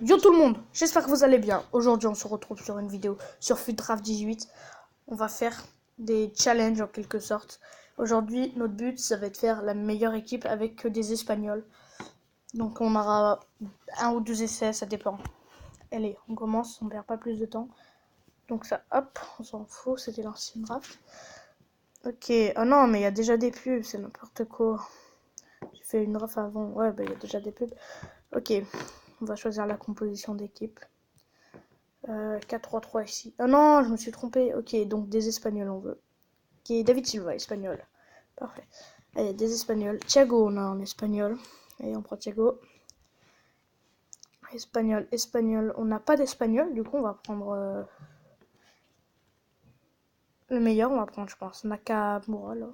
Yo tout le monde, j'espère que vous allez bien. Aujourd'hui on se retrouve sur une vidéo sur FUTDRAFT 18. On va faire des challenges en quelque sorte. Aujourd'hui notre but ça va être de faire la meilleure équipe avec que des Espagnols. Donc on aura un ou deux essais, ça dépend. Allez, on commence, on perd pas plus de temps. Donc ça, hop, on s'en fout, c'était l'ancien draft. Ok, oh non mais il y a déjà des pubs, c'est n'importe quoi. J'ai fait une draft avant, ouais bah il y a déjà des pubs. Ok, on va choisir la composition d'équipe. 4-3-3 ici. Ah non, je me suis trompé. Ok, donc des Espagnols on veut. Ok, David Silva, espagnol. Parfait. Allez, des Espagnols. Thiago, on a en espagnol. Allez, on prend Thiago. Espagnol, espagnol. On n'a pas d'espagnol, du coup on va prendre le meilleur, on va prendre je pense. Nakamura là.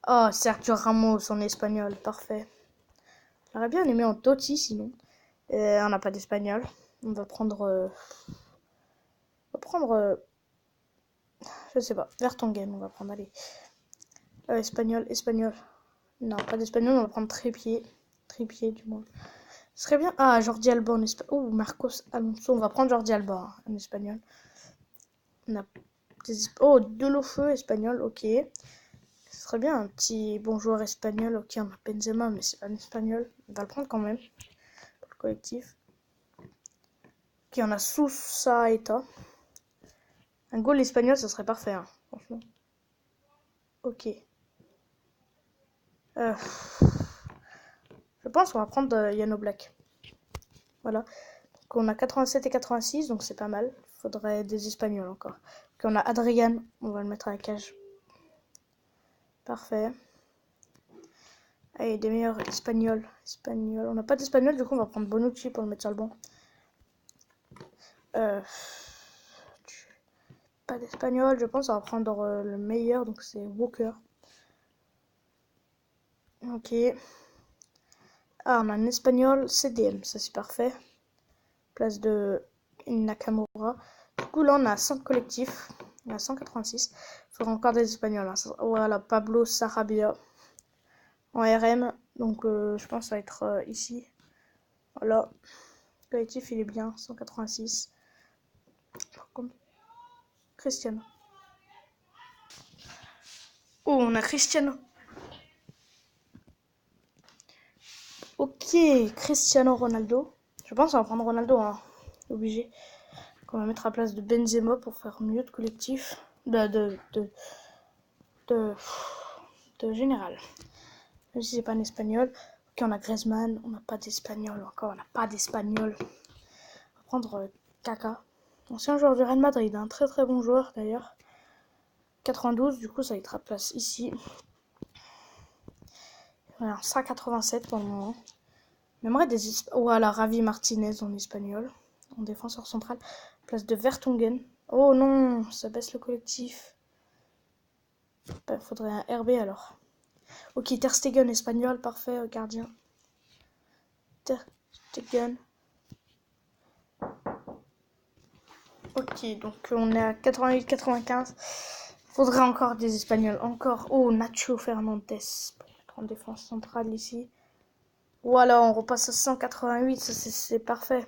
Oh, Sergio Ramos en espagnol, parfait. J'aurais bien aimé en Totti sinon. On n'a pas d'espagnol. On va prendre... je sais pas, Vertonghen, on va prendre, allez. Espagnol, espagnol. Non, pas d'espagnol, on va prendre trépied. Trépied, du moins. Ce serait bien. Ah, Jordi Alba en espagnol. Oh, Marcos Alonso. On va prendre Jordi Alba en espagnol. On a oh, Delofeu espagnol, ok. Ce serait bien un petit bon joueur espagnol. Ok, on a Benzema, mais c'est pas un espagnol. On va le prendre quand même. Pour le collectif. Ok, on a Sousa Eta. Un goal espagnol, ça serait parfait, hein, franchement. Ok. Je pense qu'on va prendre Yano Black. Voilà. Donc on a 87 et 86, donc c'est pas mal. Il faudrait des Espagnols encore. Donc on a Adrian, on va le mettre à la cage. Parfait. Allez, des meilleurs Espagnols. On n'a pas d'Espagnol, du coup on va prendre Bonucci pour le mettre sur le banc. Pas d'Espagnol, je pense on va prendre le meilleur, donc c'est Walker. Ok. Ah, on a un Espagnol, CDM, ça c'est parfait. Place de Nakamura. Du coup là on a 5 collectifs. On a 186. Il faudra encore des Espagnols. Hein. Voilà, Pablo Sarabia en RM. Donc je pense que ça va être ici. Voilà. Le collectif il est bien. 186. Par contre, Cristiano. Oh, on a Cristiano. Ok, Cristiano Ronaldo. Je pense qu'on va prendre Ronaldo. Hein. Obligé. On va mettre à la place de Benzema pour faire mieux de collectif. De général. Même si c'est pas un espagnol. Ok, on a Griezmann, on n'a pas d'espagnol encore, on n'a pas d'espagnol. On va prendre Kaka. Ancien joueur du Real Madrid, un très très bon joueur d'ailleurs. 92, du coup ça va être à place ici. Voilà, 187 pour le moment. J'aimerais des voilà, Ravi Martinez en espagnol, en défenseur central. Place de Vertonghen. Oh non, ça baisse le collectif. Bah, faudrait un RB alors. Ok, Ter Stegen espagnol, parfait, gardien. Ter Stegen. Ok, donc on est à 88-95. Faudrait encore des Espagnols. Encore. Oh, Nacho Fernandez. Pour mettre en défense centrale ici. Voilà, on repasse à 188. Ça, c'est parfait.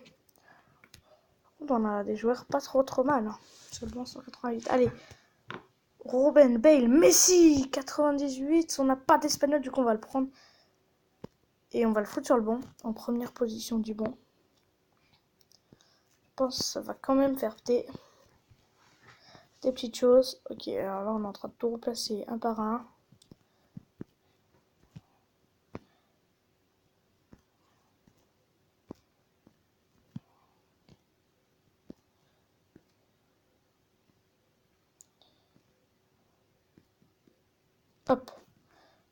On a des joueurs pas trop mal. Hein. Seulement 188. Allez. Robin, Bale, Messi 98. On n'a pas d'Espagnol, du coup on va le prendre. Et on va le foutre sur le banc. En première position du banc. Je pense que ça va quand même faire des petites choses. Ok, alors là on est en train de tout replacer un par un. Hop.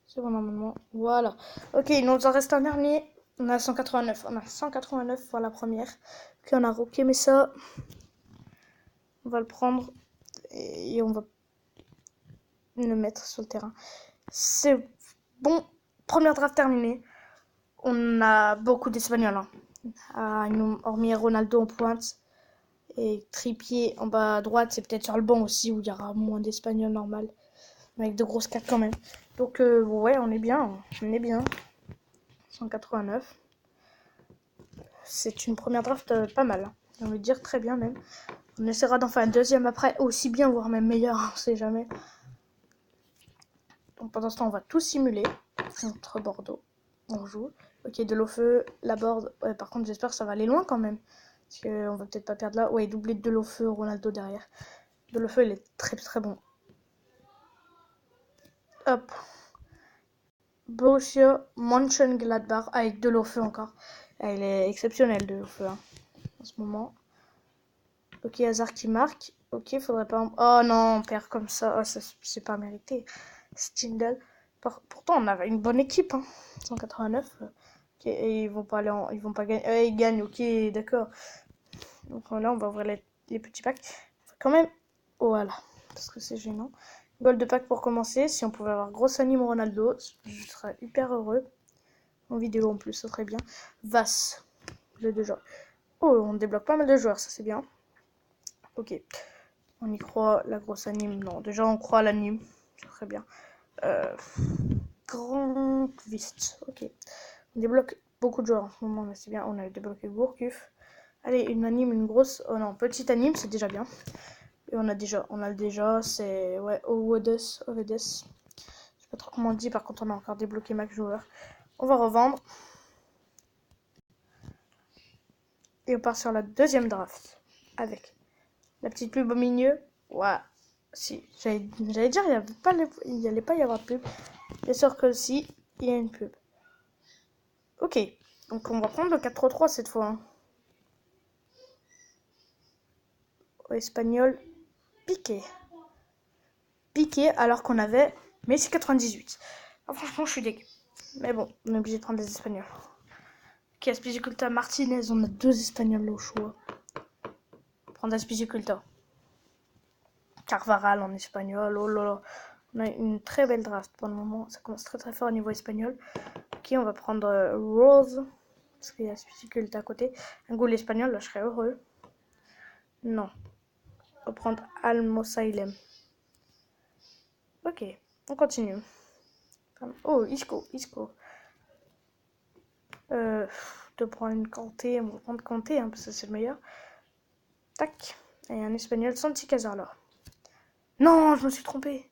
C'est bon normalement. Voilà. Ok, il nous en reste un dernier. On a 189. On a 189 pour la première. Ok, on a Roque Messa. On va le prendre. Et on va le mettre sur le terrain. C'est bon. Première draft terminée. On a beaucoup d'Espagnols. Hein. Hormis Ronaldo en pointe. Et Trippier en bas à droite. C'est peut-être sur le banc aussi où il y aura moins d'Espagnols normal. Avec de grosses cartes quand même. Donc ouais, on est bien. On est bien. 189. c'est une première draft pas mal. Hein. J'ai envie de dire très bien même. On essaiera d'en faire une deuxième après, aussi bien, voire même meilleur, on sait jamais. Donc pendant ce temps, on va tout simuler contre Bordeaux. On joue. Ok, de l'eau feu, la board. Ouais, par contre, j'espère que ça va aller loin quand même. Parce qu'on va peut-être pas perdre là. Ouais, doublé de l'eau feu, Ronaldo derrière. De l'eau feu, il est très très bon. Hop. Borussia Mönchengladbach avec de l'eau feu encore. Elle est exceptionnelle de l'eau feu hein, en ce moment. Ok, Hazard qui marque. Ok, faudrait pas... Oh non, on perd comme ça. Oh, ça c'est pas mérité. Stindl. Pourtant, on avait une bonne équipe. Hein. 189. Ok, et ils vont pas aller ils vont pas gagner. Ils gagnent, ok, d'accord. Donc là, on va ouvrir les petits packs. Quand même... Oh, voilà. Parce que c'est gênant. Gold de pack pour commencer. Si on pouvait avoir grosse anime Ronaldo, je serais hyper heureux. En vidéo en plus, ça serait bien. Vas. Les deux joueurs. Oh, on débloque pas mal de joueurs, ça c'est bien. Ok. On y croit, la grosse anime. Non, déjà on croit à l'anime. C'est très bien. Grand Vist. Ok. On débloque beaucoup de joueurs en ce moment, mais c'est bien. On a débloqué Gourcuff. Allez, une anime, une grosse. Oh non, petite anime, c'est déjà bien. Et on a déjà, c'est. Ouais, Ovedes. Je sais pas trop comment on dit, par contre on a encore débloqué max joueur. On va revendre. Et on part sur la deuxième draft. Avec la petite pub au milieu. Ouais. Si, j'allais dire, il n'y allait pas y avoir de pub. Bien sûr que si, il y a une pub. Ok. Donc on va prendre le 4-3-3 cette fois. Hein. Au espagnol, Piqué. Piqué alors qu'on avait Messi 98. Ah, franchement, je suis dégueu. Mais bon, on est obligé de prendre des espagnols. Ok, Aspilicueta Martinez, on a deux espagnols au choix. On va prendre Aspilicueta. Carvaral en espagnol, oh là là. On a une très belle draft pour le moment. Ça commence très très fort au niveau espagnol. Ok, on va prendre Rose. Parce qu'il y a Aspilicueta à côté. Un goal espagnol, là je serais heureux. Non. On va prendre Almosailem. Ok, on continue. Oh, Isco. De prendre une Kanté, on va prendre Kanté, hein, parce que c'est le meilleur. Tac. Et un espagnol, Santi Cazorla. Non, je me suis trompé.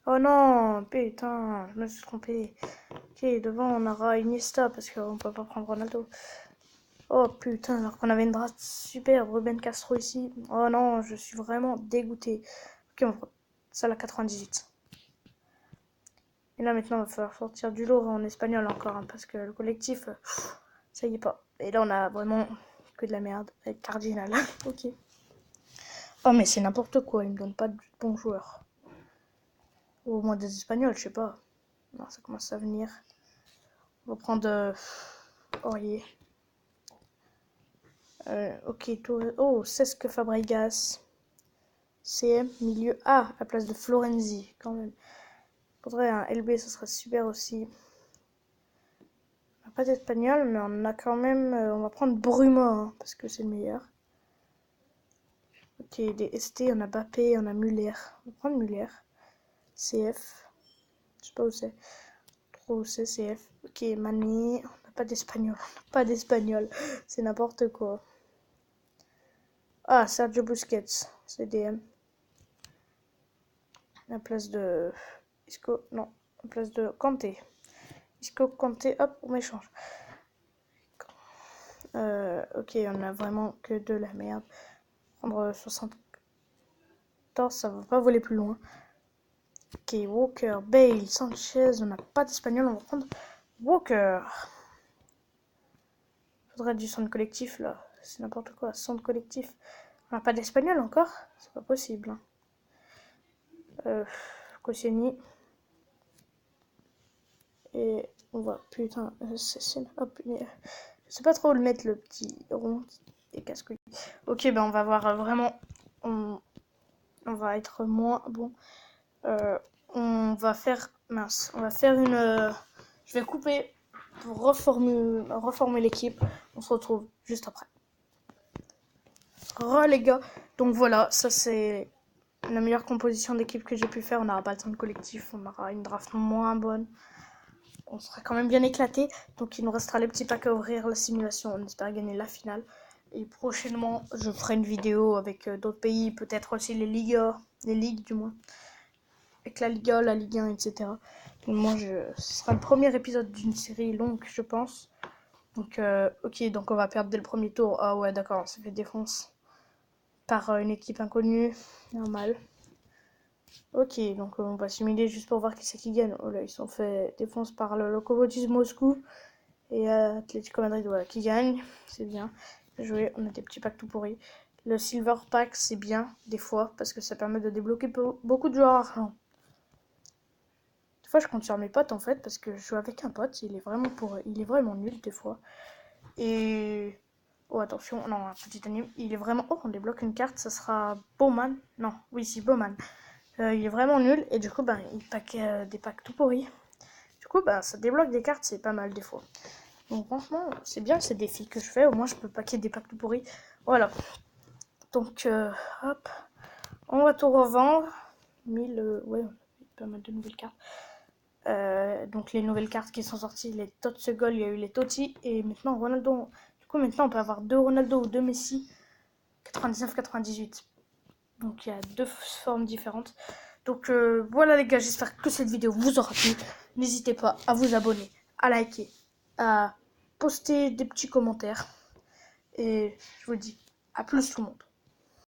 Oh non, putain, je me suis trompé. Ok, devant on aura Iniesta parce qu'on peut pas prendre Ronaldo. Oh putain, alors qu'on avait une draft super, Ruben Castro ici. Oh non, je suis vraiment dégoûté. Ok, on prend ça la 98. Et là maintenant, il va falloir sortir du lot en espagnol encore, hein, parce que le collectif, ça y est pas. Et là, on a vraiment que de la merde avec Cardinal. Ok. Oh mais c'est n'importe quoi, il me donne pas de bons joueurs. Ou au moins des espagnols, je sais pas. Non, ça commence à venir. On va prendre Aurier. Ok, oh, Cesc Fabregas. CM, milieu A, à la place de Florenzi, quand même. Faudrait un LB, ça serait super aussi. On n'a pas d'espagnol, mais on a quand même. On va prendre Bruma, hein, parce que c'est le meilleur. Ok, des ST, on a Bappé, on a Muller. On va prendre Muller. CF. Je sais pas où c'est. Trop où c'est, CF. Ok, Mané. On n'a pas d'espagnol. On n'a pas d'espagnol. C'est n'importe quoi. Ah, Sergio Busquets. CDM. À la place de. Isco. Non. À la place de Kanté. Isco, Kanté. Hop, on échange. Ok, on a vraiment que de la merde. Prendre 74, ça va pas voler plus loin. Ok, Walker, Bale, Sanchez, on n'a pas d'espagnol, on va prendre Walker. Faudrait du centre collectif là, c'est n'importe quoi, centre collectif. On n'a pas d'espagnol encore, c'est pas possible. Hein. Koscielny. Et on va, putain, hop, je sais pas trop où le mettre le petit rond et casse-couille. Ok, ben on va voir vraiment, on va être moins bon. On va faire, mince, on va faire une, je vais couper pour reformer l'équipe. On se retrouve juste après. Les gars, donc voilà, ça c'est la meilleure composition d'équipe que j'ai pu faire. On n'aura pas le temps de collectif, on aura une draft moins bonne. on sera quand même bien éclaté. Donc il nous restera les petits packs à ouvrir, la simulation, on espère gagner la finale. Et prochainement, je ferai une vidéo avec d'autres pays, peut-être aussi les ligues du moins. Avec la Liga, la Ligue 1, etc. Donc moi, ce sera le premier épisode d'une série longue, je pense. Donc, ok, donc on va perdre dès le premier tour. Ah ouais, d'accord, on s'est fait défonce par une équipe inconnue. Normal. Ok, donc on va simuler juste pour voir qui c'est qui gagne. Oh là, ils sont fait défonce par le Lokomotiv Moscou et Atlético Madrid, voilà, qui gagne. C'est bien. Joué, on a des petits packs tout pourris. Le Silver Pack, c'est bien, des fois, parce que ça permet de débloquer beaucoup de joueurs argent. Des fois, je compte sur mes potes, en fait, parce que je joue avec un pote, il est vraiment nul, des fois. Et... Oh, attention, non, un petit anime, il est vraiment... Oh, on débloque une carte, ça sera Bowman. Non, oui, si, Bowman. Il est vraiment nul, et du coup, ben, il pack des packs tout pourris. Du coup, ben, ça débloque des cartes, c'est pas mal, des fois. Donc, franchement, c'est bien ces défis que je fais, au moins, je peux packer des packs tout pourris. Voilà. Donc, hop, on va tout revendre. 1000, ouais, on a pas mal de nouvelles cartes. Donc les nouvelles cartes qui sont sorties, les Totsegol, il y a eu les Totti et maintenant Ronaldo. Du coup maintenant on peut avoir 2 Ronaldo ou 2 Messi 99-98. Donc il y a 2 formes différentes. Donc voilà les gars, j'espère que cette vidéo vous aura plu. N'hésitez pas à vous abonner, à liker, à poster des petits commentaires. Et je vous dis à plus tout le monde.